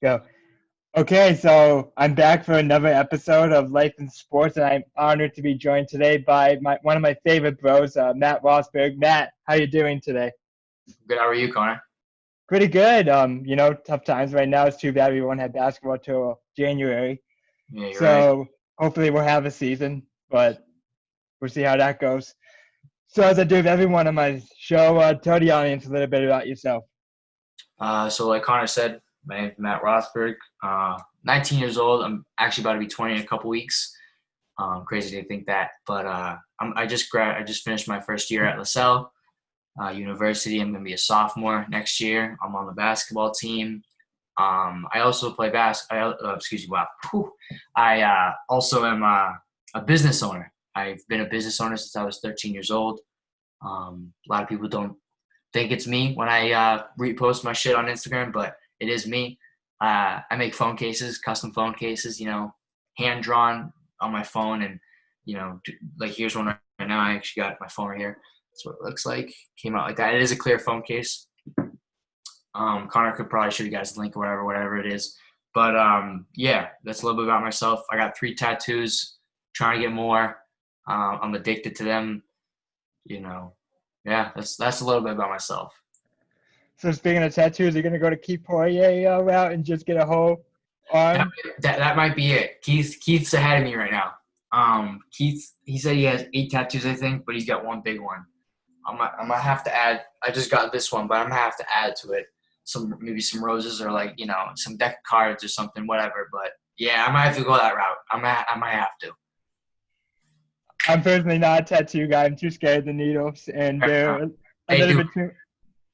Go. Okay, so I'm back for another episode of Life in Sports, and I'm honored to be joined today by one of my favorite bros, Matt Rothberg. Matt, how you doing today? Good. How are you, Connor? Pretty good. Tough times right now. It's too bad we won't have basketball till January. Yeah, you're right. So hopefully we'll have a season, but we'll see how that goes. So as I do with everyone on my show, tell the audience a little bit about yourself. So like Connor said, my name's Matt Rothberg. 19 years old. I'm actually about to be 20 in a couple weeks. Crazy to think that, but I just finished my first year at LaSalle University. I'm gonna be a sophomore next year. I'm on the basketball team. I also play excuse me. Wow. Whew. I also am a business owner. I've been a business owner since I was 13 years old. A lot of people don't think it's me when I repost my shit on Instagram, but it is me. I make phone cases, custom phone cases, hand drawn on my phone, and like here's one right now. I actually got my phone right here. That's what it looks like. Came out like that. It is a clear phone case. Connor could probably show you guys the link or whatever it is. But yeah, that's a little bit about myself. I got 3 tattoos, trying to get more. I'm addicted to them. Yeah, that's a little bit about myself. So speaking of tattoos, you're gonna go to Keith Poirier route and just get a whole That, arm. that might be it. Keith's ahead of me right now. Keith, he said he has 8 tattoos, I think, but he's got one big one. I'm gonna have to add. I just got this one, but I'm gonna have to add to it maybe some roses or like some deck of cards or something, whatever. But yeah, I might have to go that route. I might have to. I'm personally not a tattoo guy. I'm too scared of the needles, and they're a They little do, bit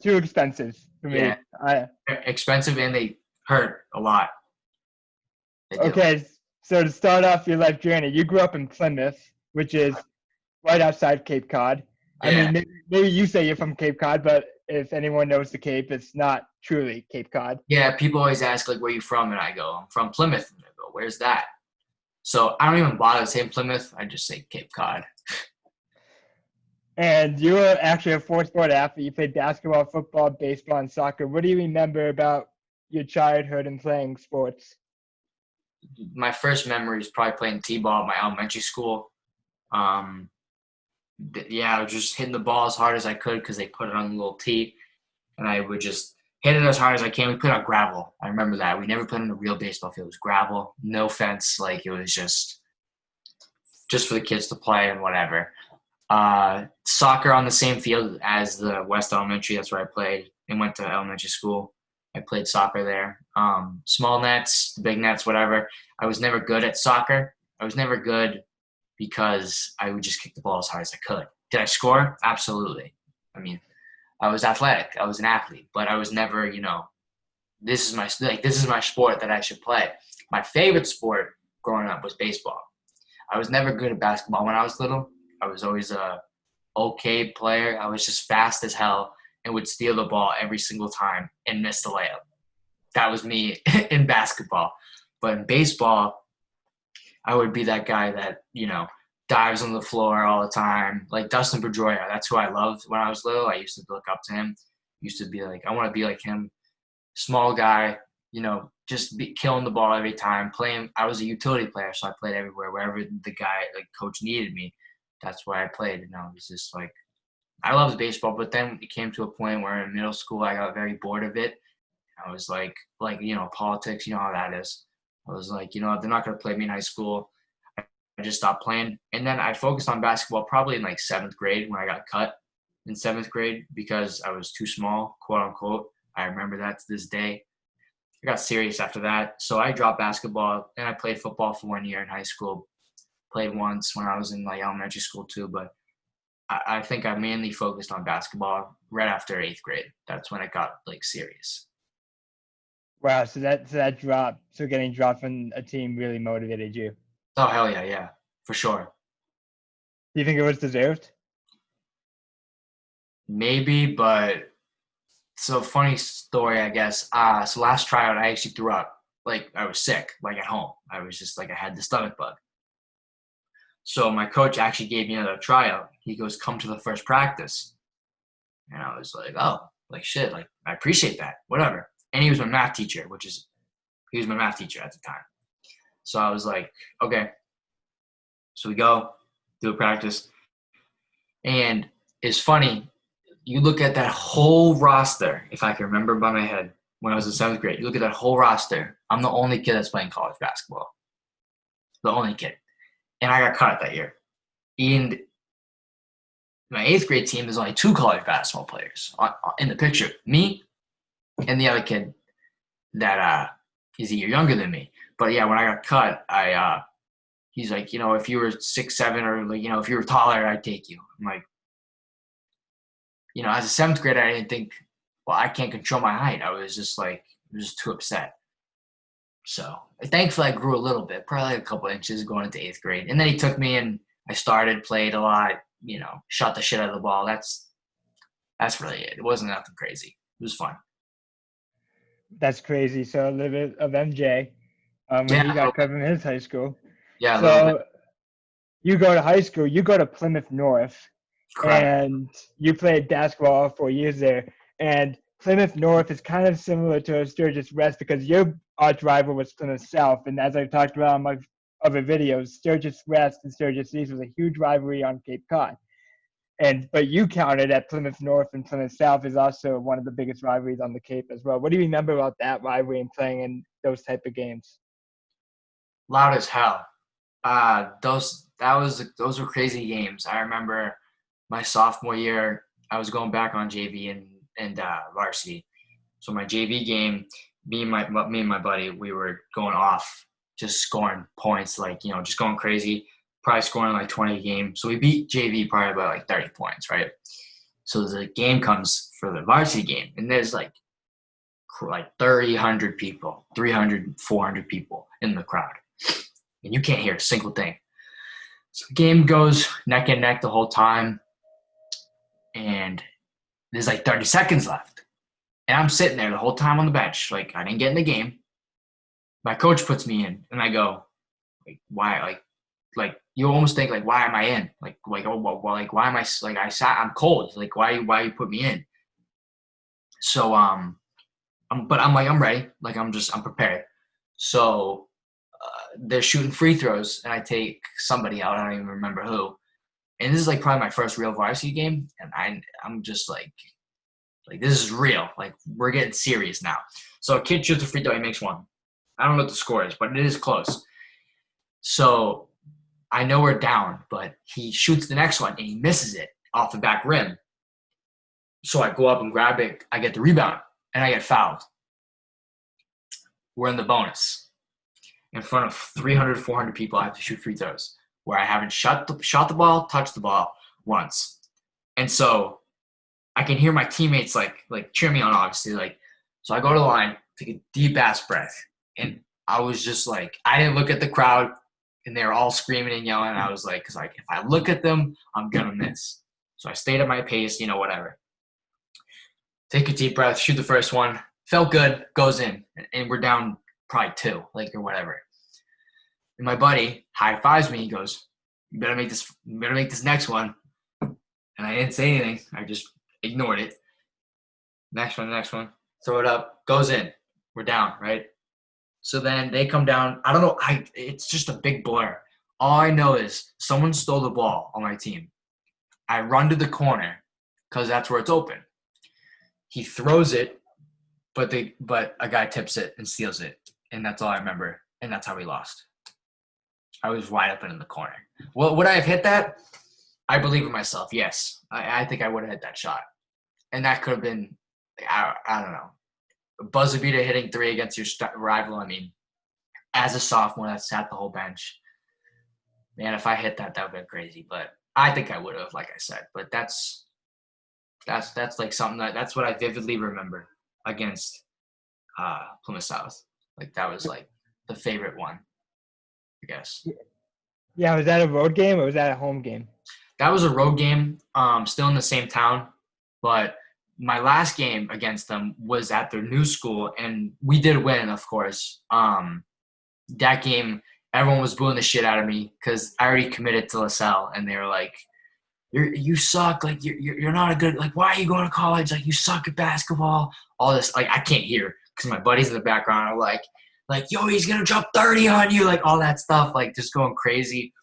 too expensive for me. yeah, they're expensive and they hurt a lot. They do. Okay, so to start off your life journey, you grew up in Plymouth, which is right outside Cape Cod. I Yeah, mean, maybe you say you're from Cape Cod, but if anyone knows the Cape, it's not truly Cape Cod. yeah. People always ask like, "Where you from?" And I go, "I'm from Plymouth." And I go, "Where's that?" So I don't even bother saying Plymouth. I just say Cape Cod. And you were actually a four-sport athlete. You played basketball, football, baseball, and soccer. What do you remember about your childhood and playing sports? My first memory is probably playing t-ball at my elementary school. Um, yeah, I was just hitting the ball as hard as I could because they put it on a little tee, and I would just hit it as hard as I can. We put on gravel. I remember that. We never put in a real baseball field. It was gravel, no fence. Like it was just for the kids to play and whatever. Soccer on the same field as the West Elementary. That's where I played and went to elementary school. I played soccer there. Small nets, big nets, whatever. I was never good at soccer. I was never good because I would just kick the ball as hard as I could. Did I score? Absolutely. I mean, I was athletic. I was an athlete, but I was never, this is my sport that I should play. My favorite sport growing up was baseball. I was never good at basketball when I was little. I was always a okay player. I was just fast as hell and would steal the ball every single time and miss the layup. That was me in basketball. But in baseball, I would be that guy that, dives on the floor all the time. Like Dustin Pedroia, that's who I loved when I was little. I used to look up to him. Used to be like, I want to be like him. Small guy, just killing the ball every time. Playing, I was a utility player, so I played everywhere. Wherever the guy, like coach needed me, that's where I played. And I was just like, I loved baseball, but then it came to a point where in middle school I got very bored of it. I was like politics, you know how that is. I was like, they're not going to play me in high school. I just stopped playing. And then I focused on basketball probably in like 7th grade when I got cut in 7th grade because I was too small, quote unquote. I remember that to this day. I got serious after that. So I dropped basketball and I played football for 1 year in high school. Played once when I was in like elementary school too, but I think I mainly focused on basketball right after 8th grade. That's when it got like serious. Wow, so that drop, so getting dropped from a team really motivated you. Oh, hell yeah, yeah, for sure. Do you think it was deserved? Maybe, but so funny story, I guess. So last tryout, I actually threw up. Like I was sick, like at home. I was just like I had the stomach bug. So my coach actually gave me another tryout. He goes, "Come to the first practice," and I was like, "Oh, like shit, like I appreciate that, whatever." And he was my math teacher, which is He was my math teacher at the time. So I was like, okay. So we go, do a practice. And it's funny, you look at that whole roster, if I can remember by my head, when I was in 7th grade, you look at that whole roster, I'm the only kid that's playing college basketball. The only kid. And I got cut that year. And my 8th grade team, there's only 2 college basketball players in the picture. Me and the other kid that is a year younger than me. But yeah, when I got cut, he's like, if you were 6'7", or like, if you were taller, I'd take you. I'm like, as a 7th grader, I didn't think, well, I can't control my height. I was just too upset. So thankfully I grew a little bit, probably a couple inches going into 8th grade. And then he took me and I started, played a lot, shot the shit out of the ball. That's really it. It wasn't nothing crazy. It was fun. That's crazy. So a little bit of MJ when he got cut from his high school. Yeah, a little bit. So you go to high school, you go to Plymouth North, Correct. and you played basketball all 4 years there. And Plymouth North is kind of similar to Sturgis West because your arch rival was Plymouth South. And as I've talked about in my other videos, Sturgis West and Sturgis East was a huge rivalry on Cape Cod. But you counted that Plymouth North and Plymouth South is also one of the biggest rivalries on the Cape as well. What do you remember about that rivalry and playing in those type of games? Loud as hell. Those were crazy games. I remember my sophomore year, I was going back on JV and varsity. So my JV game, me and my buddy, we were going off, just scoring points, just going crazy, probably scoring like 20 a game. So we beat JV probably by like 30 points, right? So the game comes for the varsity game, and there's like 30, 100 people, 300, 400 people in the crowd. And you can't hear a single thing. So the game goes neck and neck the whole time. And there's like 30 seconds left. And I'm sitting there the whole time on the bench. Like, I didn't get in the game. My coach puts me in. And I go, like, why? Like you almost think, like, why am I in? Like, why am I, like, I'm cold. Like, why you put me in? So, but I'm like, I'm ready. Like, I'm prepared. So, they're shooting free throws, and I take somebody out. I don't even remember who. And this is like probably my first real varsity game, and I'm just like this is real. Like, we're getting serious now. So a kid shoots a free throw, he makes one. I don't know what the score is, but it is close. So I know we're down, but he shoots the next one, and he misses it off the back rim. So I go up and grab it. I get the rebound, and I get fouled. We're in the bonus. In front of 300, 400 people, I have to shoot free throws where I haven't shot the ball, touched the ball once. And so I can hear my teammates like cheer me on, obviously. So I go to the line, take a deep ass breath. And I was just like, I didn't look at the crowd, and they were all screaming and yelling. I was like, because if I look at them, I'm going to miss. So I stayed at my pace, whatever. Take a deep breath, shoot the first one. Felt good, goes in. And we're down probably 2, or whatever. And my buddy high fives me. He goes, "You better make this next one." And I didn't say anything. I just ignored it. Next one. Throw it up. Goes in. We're down, right? So then they come down. I don't know. It's just a big blur. All I know is someone stole the ball on my team. I run to the corner because that's where it's open. He throws it, but a guy tips it and steals it. And that's all I remember. And that's how we lost. I was wide open in the corner. Well, would I have hit that? I believe in myself, yes. I think I would have hit that shot. And that could have been, I don't know, a buzzer beater hitting 3 against your rival. I mean, as a sophomore that sat the whole bench, man, if I hit that, that would have been crazy. But I think I would have, like I said. But that's like something that's what I vividly remember against Plymouth South. Like, that was like the favorite one, I guess. Yeah, was that a road game or was that a home game? That was a road game, still in the same town. But my last game against them was at their new school, and we did win, of course. That game, everyone was booing the shit out of me because I already committed to LaSalle, and they were like, you suck. Like, you're not a good – like, why are you going to college? Like, you suck at basketball. All this – like, I can't hear because my buddies in the background are like, like, yo, he's gonna drop 30 on you, like all that stuff, like just going crazy,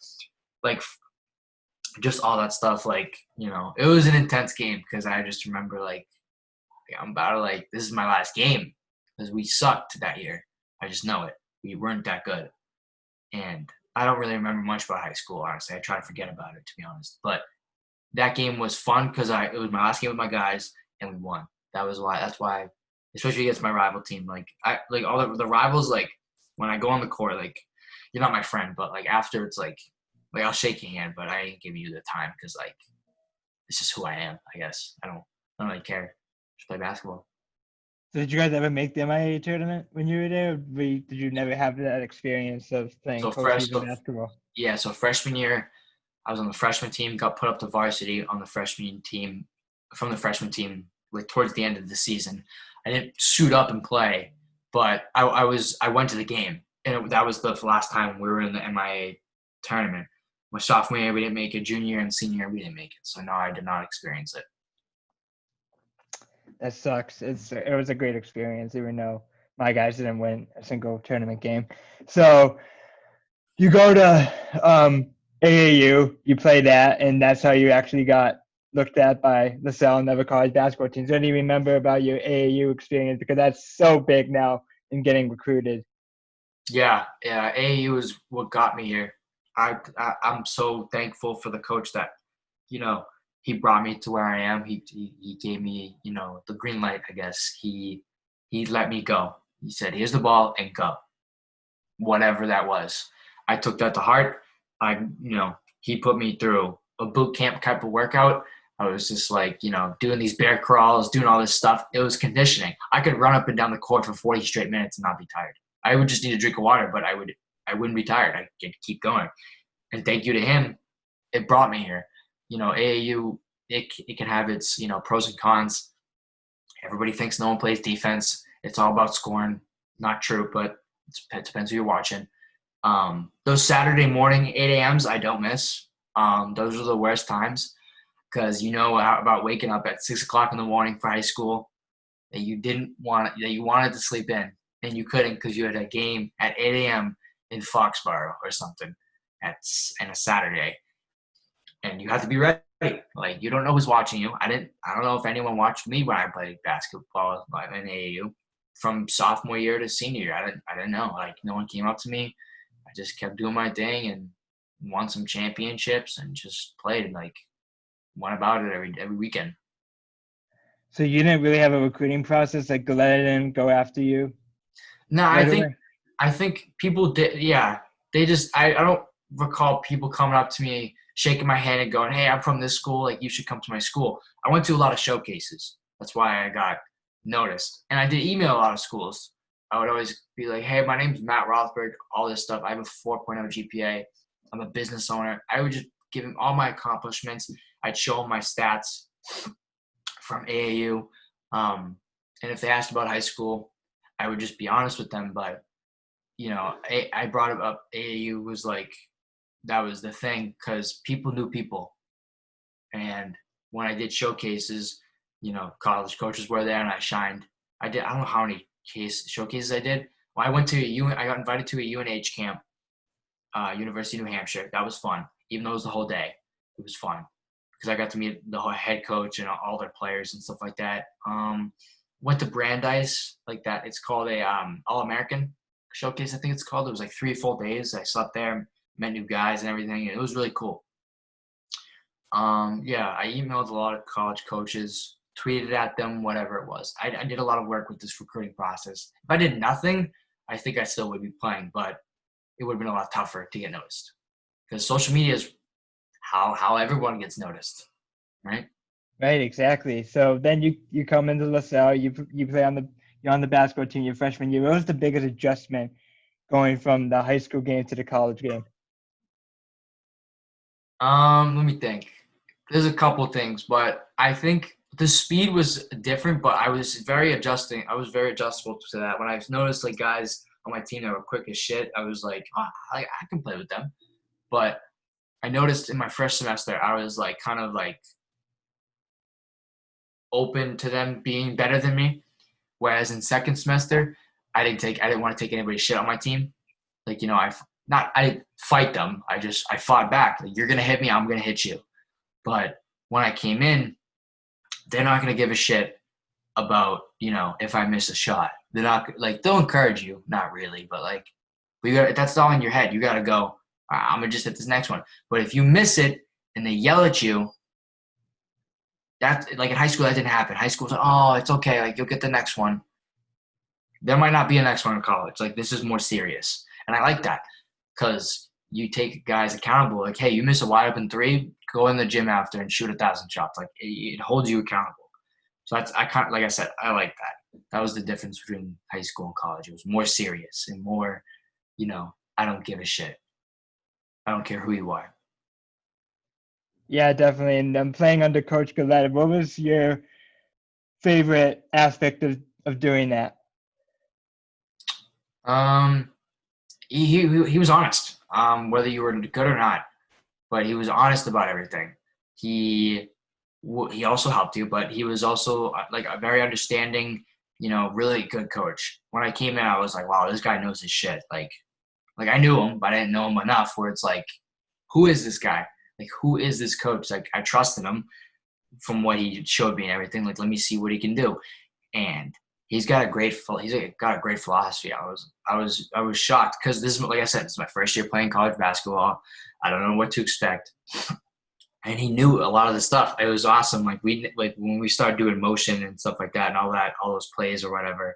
like just all that stuff. Like, it was an intense game because I just remember like I'm about to like this is my last game because we sucked that year. I just know it. We weren't that good, and I don't really remember much about high school. Honestly, I try to forget about it to be honest. But that game was fun because it was my last game with my guys and we won. That's why, especially against my rival team. Like I like all the rivals. Like when I go on the court, like you're not my friend, but like after it's like I'll shake your hand, but I ain't giving you the time because like it's just who I am. I guess I don't really care. Just play basketball. So did you guys ever make the MIA tournament when you were there? Did you never have that experience of playing So fresh, postseason so basketball? yeah. So freshman year, I was on the freshman team. Got put up to varsity on the freshman team. From the freshman team, like towards the end of the season, I didn't suit up and play, but I went to the game, and that was the last time we were in the MIA tournament. My sophomore year, we didn't make it. Junior year and senior year, we didn't make it. So no, I did not experience it. That sucks. It was a great experience, even though my guys didn't win a single tournament game. So you go to AAU, you play that, and that's how you actually got looked at by LaSalle and other college basketball teams. What do you remember about your AAU experience? Because that's so big now in getting recruited. Yeah. AAU is what got me here. I'm so thankful for the coach that, he brought me to where I am. He gave me, the green light, I guess. He let me go. He said, "Here's the ball and go." Whatever that was. I took that to heart. He put me through a boot camp type of workout. I was just like, doing these bear crawls, doing all this stuff. It was conditioning. I could run up and down the court for 40 straight minutes and not be tired. I would just need a drink of water, but I wouldn't be tired. I could keep going. And thank you to him, it brought me here. AAU, it can have its, pros and cons. Everybody thinks no one plays defense. It's all about scoring. Not true, but it depends who you're watching. Those Saturday morning 8 a.m.s I don't miss. Those are the worst times because about waking up at 6 o'clock in the morning for high school that you wanted to sleep in and you couldn't because you had a game at 8 a.m. in Foxborough or something on a Saturday, and you have to be ready. Like you don't know who's watching you. I don't know if anyone watched me when I played basketball in AAU from sophomore year to senior year. I didn't know. Like no one came up to me. I just kept doing my thing and won some championships and just played and like went about it every weekend. So you didn't really have a recruiting process, like let it go after you No, right away? I think people did. Yeah, they just I don't recall people coming up to me, shaking my hand and going, "Hey, I'm from this school. Like you should come to my school." I went to a lot of showcases. That's why I got noticed, and I did email a lot of schools. I would always be like, "Hey, my name's Matt Rothberg. All this stuff. I have a 4.0 GPA. I'm a business owner." I would just give him all my accomplishments. I'd show him my stats from AAU, and if they asked about high school, I would just be honest with them. But I brought it up. AAU was like that was the thing because people knew people, and when I did showcases, college coaches were there and I shined. I don't know how many showcases I did. Well, I got invited to a UNH camp, University of New Hampshire. That was fun, even though it was the whole day. It was fun because I got to meet the whole head coach and all their players and stuff like that. Went to Brandeis, like that. It's called a All American showcase, I think it's called. It was like 3 full days. I slept there, met new guys and everything. And it was really cool. Yeah, I emailed a lot of college coaches, tweeted at them, whatever it was. I did a lot of work with this recruiting process. If I did nothing, I think I still would be playing, but it would have been a lot tougher to get noticed because social media is how everyone gets noticed, right? Right, exactly. So then you come into LaSalle, you play you're on the basketball team your freshman year. What was the biggest adjustment going from the high school game to the college game? Let me think. There's a couple things, but I think the speed was different, but I was very adjustable to that. When I noticed like guys on my team that were quick as shit, I was like, oh, I can play with them. But I noticed in my first semester, I was like kind of like open to them being better than me. Whereas in second semester, I didn't want to take anybody's shit on my team. Like, you know, I fight them. I fought back. Like, you're going to hit me, I'm going to hit you. But when I came in, they're not going to give a shit about, you know, if I miss a shot. They're not like, they'll encourage you. Not really, but like, that's all in your head. You got to go, all right, I'm going to just hit this next one. But if you miss it and they yell at you, that's like in high school, that didn't happen. High school's like, oh, it's okay. Like, you'll get the next one. There might not be a next one in college. Like, this is more serious. And I like that because you take guys accountable. Like, hey, you miss a wide open three, go in the gym after and shoot 1,000 shots. Like, it holds you accountable. So like I said, I like that. That was the difference between high school and college. It was more serious and more, you know, I don't give a shit. I don't care who you are. Yeah, definitely. And playing under Coach Gillette, what was your favorite aspect of doing that? He was honest. Whether you were good or not, but he was honest about everything. He also helped you, but he was also like a very understanding, you know, really good coach. When I came in, I was like, wow, this guy knows his shit. Like I knew him, but I didn't know him enough where it's like, who is this guy? Like, who is this coach? Like, I trusted him from what he showed me and everything. Like, let me see what he can do. And he's got a great philosophy. I was shocked because this is, like I said, this is my first year playing college basketball. I don't know what to expect. And he knew a lot of the stuff. It was awesome. Like when we started doing motion and stuff like that and all those plays or whatever,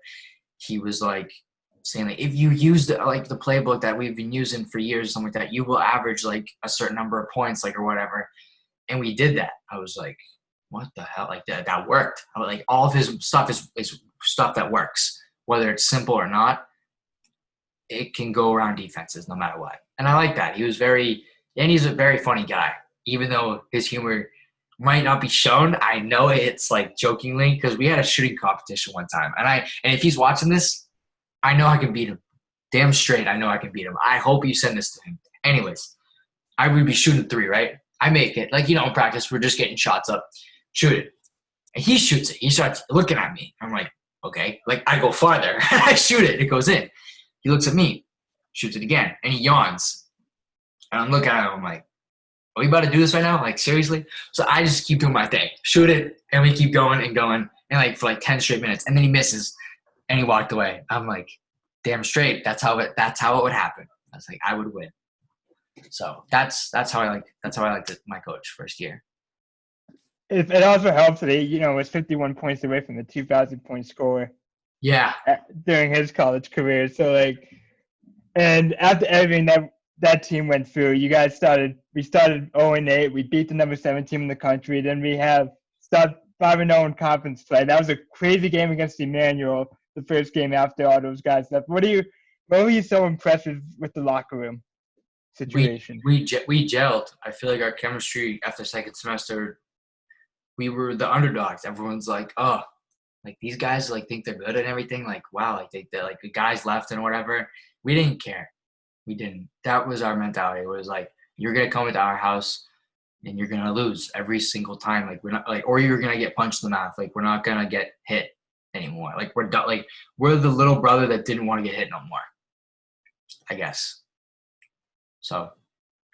he was like saying like, if you use the playbook that we've been using for years or something like that, you will average like a certain number of points, like or whatever. And we did that. I was like, what the hell? Like that worked. Like all of his stuff is stuff that works, whether it's simple or not. It can go around defenses no matter what. And I like that. He's a very funny guy, even though his humor might not be shown. I know it's like jokingly because we had a shooting competition one time. And if he's watching this, I know I can beat him. Damn straight, I know I can beat him. I hope you send this to him. Anyways, I would be shooting 3, right? I make it. Like, you know, in practice, we're just getting shots up. Shoot it. And he shoots it. He starts looking at me. I'm like, okay. Like, I go farther. I shoot it. It goes in. He looks at me. Shoots it again. And he yawns. And I'm looking at him. I'm like, are we about to do this right now? Like, seriously? So I just keep doing my thing. Shoot it. And we keep going and going. And like for like 10 straight minutes. And then he misses. And he walked away. I'm like, damn straight. That's how it would happen. I was like, I would win. So that's how I liked my coach first year. It also helps that he, was 51 points away from the 2,000-point score. Yeah. During his college career. So and after everything that team went through, we started 0-8. We beat the number 7 team in the country. Then we started 5-0 in conference play. That was a crazy game against Emmanuel, the first game after all those guys left. What were you so impressed with the locker room situation? We gelled. I feel like our chemistry after second semester, we were the underdogs. Everyone's like, oh, like these guys like think they're good and everything. Like, wow, like they're like the guys left and whatever. We didn't care. We didn't. That was our mentality. It was like, you're gonna come into our house and you're gonna lose every single time. Like we're not like, or you're gonna get punched in the mouth. Like we're not gonna get hit anymore. Like we're done. Like we're the little brother that didn't want to get hit no more, I guess. So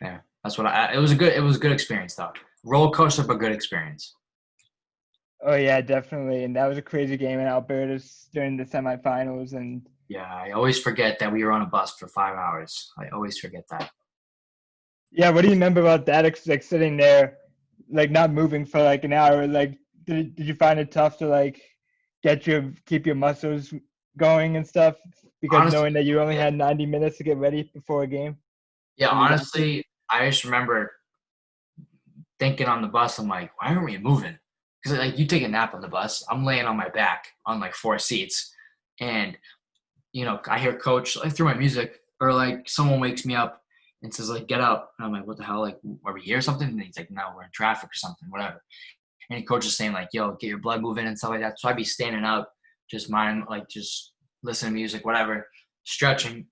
yeah, that's what it was a good experience though. Roller coaster, but good experience. Oh yeah, definitely. And that was a crazy game in Alberta during the semifinals. And yeah, I always forget that we were on a bus for 5 hours. I always forget that. Yeah, what do you remember about that? Like sitting there, like not moving for like an hour. Like, did you find it tough to like keep your muscles going and stuff? Because honestly, knowing that you only had 90 minutes to get ready before a game. Yeah, honestly, I just remember thinking on the bus, I'm like, why aren't we moving? Because like you take a nap on the bus, I'm laying on my back on like 4 seats, and I hear coach like through my music, or like someone wakes me up and says like get up, and I'm like, what the hell? Like, are we here or something? And he's like, no, we're in traffic or something, whatever. And the coach is saying like, yo, get your blood moving and stuff like that. So I'd be standing up, just listening to music, whatever, stretching,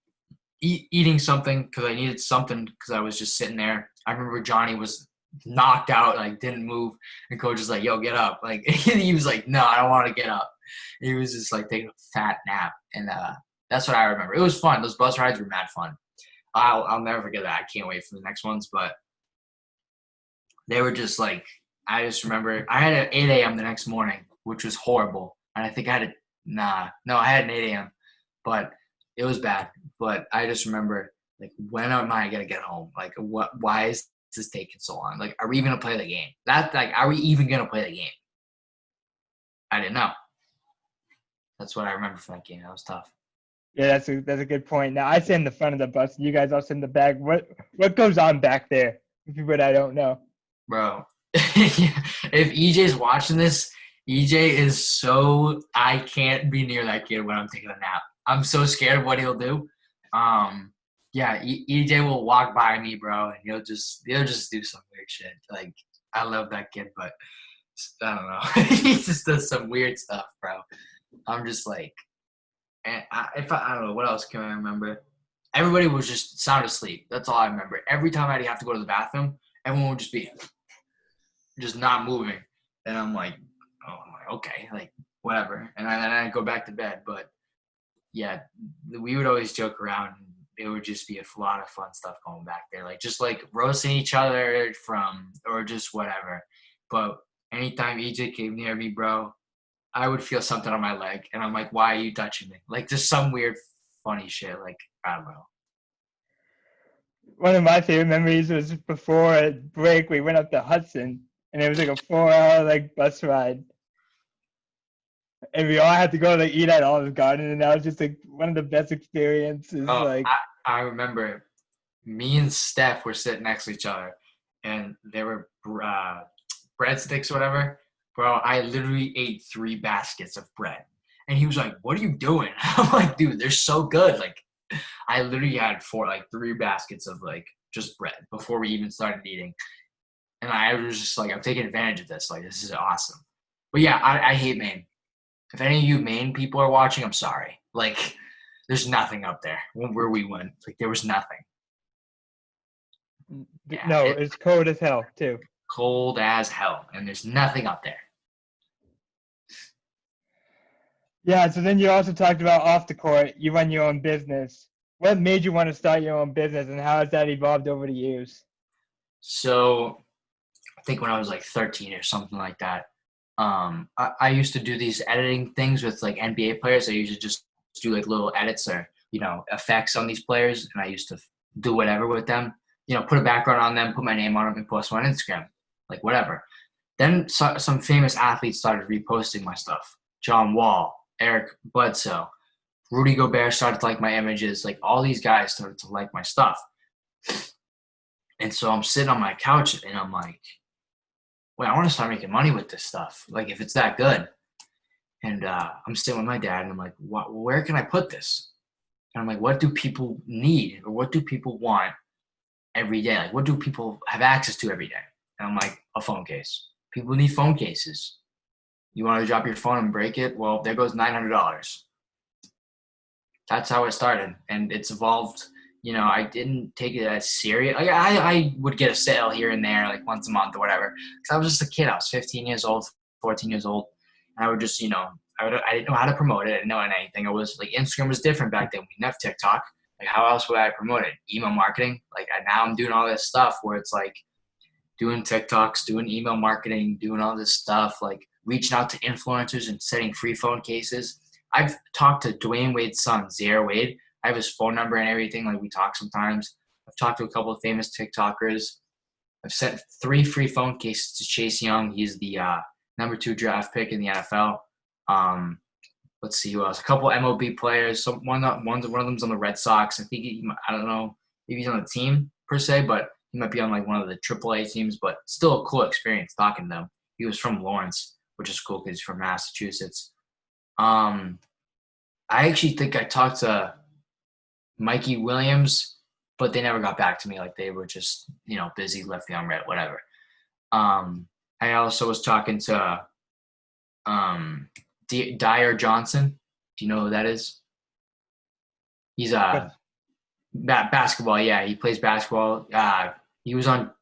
eating something because I needed something because I was just sitting there. I remember Johnny was knocked out, like didn't move, and coach is like, yo, get up. Like he was like, no, I don't want to get up. He was just like taking a fat nap, and That's what I remember. It was fun. Those bus rides were mad fun. I'll never forget that. I can't wait for the next ones. But they were just like, I just remember I had an 8 a.m. the next morning, which was horrible. And I think I had an 8 a.m., but it was bad. But I just remember, like, when am I going to get home? Like, why is this taking so long? Like, are we even going to play the game? Are we even going to play the game? I didn't know. That's what I remember from that game. That was tough. Yeah, that's a good point. Now I sit in the front of the bus, and you guys all sit in the back. What goes on back there? For people that I don't know. Bro, if EJ's watching this, EJ is so I can't be near that kid when I'm taking a nap. I'm so scared of what he'll do. Yeah, EJ will walk by me, bro, and he'll just do some weird shit. Like, I love that kid, but I don't know. He just does some weird stuff, bro. I'm just like, and I don't know what else can I remember. Everybody was just sound asleep. That's all I remember. Every time I'd have to go to the bathroom, everyone would just be just not moving, and I'm like, okay, like whatever, and then I go back to bed. But yeah, we would always joke around. And it would just be a lot of fun stuff going back there, like just like roasting each other or just whatever. But anytime EJ came near me, bro, I would feel something on my leg, and I'm like, why are you touching me? Like, just some weird, funny shit. Like, I don't know. One of my favorite memories was before a break. We went up to Hudson, and it was like a 4-hour like bus ride, and we all had to go like eat at Olive Garden, and that was just like one of the best experiences. Oh, Like, I remember me and Steph were sitting next to each other, and there were breadsticks or whatever. Bro, I literally ate 3 baskets of bread. And he was like, what are you doing? I'm like, dude, they're so good. Like, I literally had 3 baskets of, like, just bread before we even started eating. And I was just like, I'm taking advantage of this. Like, this is awesome. But, yeah, I hate Maine. If any of you Maine people are watching, I'm sorry. Like, there's nothing up there where we went. Like, there was nothing. Yeah, no, it's cold as hell too. Cold as hell. And there's nothing up there. Yeah, so then you also talked about off the court, you run your own business. What made you want to start your own business, and how has that evolved over the years? So I think when I was like 13 or something like that, I used to do these editing things with like NBA players. I used to just do like little edits or, effects on these players. And I used to do whatever with them, put a background on them, put my name on them and post them on Instagram, like whatever. Then some famous athletes started reposting my stuff. John Wall, Eric Bledsoe, Rudy Gobert started to like my images. Like all these guys started to like my stuff. And so I'm sitting on my couch and I'm like, wait, I want to start making money with this stuff. Like if it's that good. And I'm sitting with my dad and I'm like, where can I put this? And I'm like, what do people need or what do people want every day? Like what do people have access to every day? And I'm like, a phone case. People need phone cases. You want to drop your phone and break it? Well, there goes $900. That's how it started. And it's evolved. I didn't take it as serious. Like I would get a sale here and there, like once a month or whatever. Because I was just a kid. I was 15 years old, 14 years old. And I would just, I didn't know how to promote it. I didn't know anything. It was like Instagram was different back then. We didn't have TikTok. Like how else would I promote it? Email marketing. Like now I'm doing all this stuff where it's like doing TikToks, doing email marketing, doing all this stuff, like reaching out to influencers and setting free phone cases. I've talked to Dwayne Wade's son, Zaire Wade. I have his phone number and everything. Like we talk sometimes. I've talked to a couple of famous TikTokers. I've sent 3 free phone cases to Chase Young. He's the number 2 draft pick in the NFL. Let's see who else. A couple MLB players. One of them's on the Red Sox. I think I don't know if he's on the team per se, but he might be on like one of the AAA teams. But still a cool experience talking to him. He was from Lawrence, which is cool because he's from Massachusetts. I actually think I talked to Mikey Williams, but they never got back to me. Like they were just, busy, left me on red, whatever. I also was talking to Dyer Johnson. Do you know who that is? He's basketball. Yeah, he plays basketball. He was on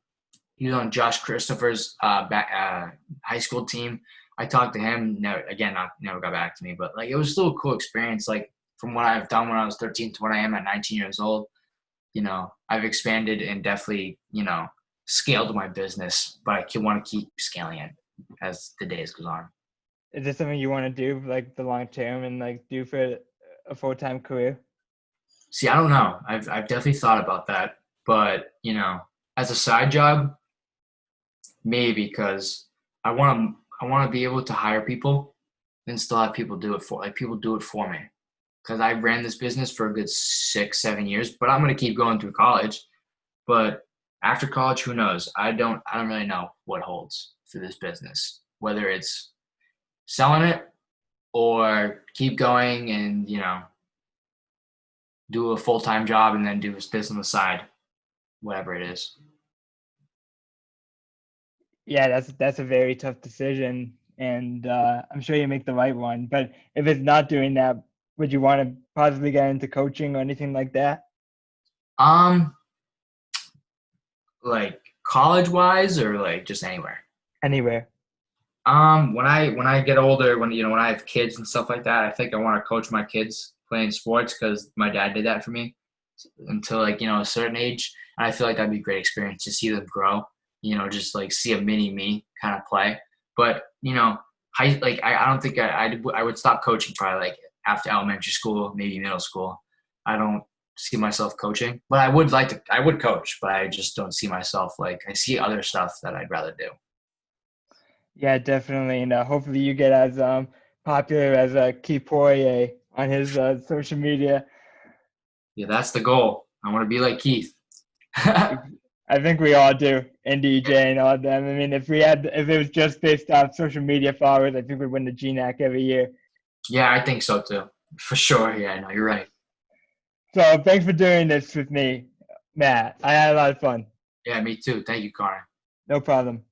Josh Christopher's high school team. I talked to him. Never got back to me. But like it was still a cool experience. Like from what I've done when I was 13 to what I am at 19 years old, I've expanded and definitely, scaled my business, but I want to keep scaling it as the days goes on. Is this something you want to do, like the long term, and like do for a full-time career? See, I don't know. I've definitely thought about that, but as a side job, maybe because I want to be able to hire people and still have people do it for me. Because I ran this business for a good 6-7 years, but I'm gonna keep going through college. But after college, who knows? I don't really know what holds for this business. Whether it's selling it or keep going and do a full-time job and then do this business on the side, whatever it is. Yeah, that's a very tough decision, and I'm sure you make the right one. But if it's not doing that, would you want to possibly get into coaching or anything like that? Um, like college wise or like just anywhere. Anywhere. When I get older, when I have kids and stuff like that, I think I want to coach my kids playing sports because my dad did that for me until like a certain age, and I feel like that'd be a great experience to see them grow. Just like see a mini me kind of play. But I don't think I would stop coaching probably like after elementary school, maybe middle school. I don't see myself coaching, but I would coach, but I just don't see myself like I see other stuff that I'd rather do. Yeah, definitely, and hopefully you get as popular as Keith Poirier on his social media. Yeah, that's the goal. I want to be like Keith. I think we all do, and DJ and all them. I mean, if it was just based off social media followers, I think we'd win the GNAC every year. Yeah, I think so too. For sure. Yeah, no, you're right. So thanks for doing this with me, Matt. I had a lot of fun. Yeah, me too. Thank you, Connor. No problem.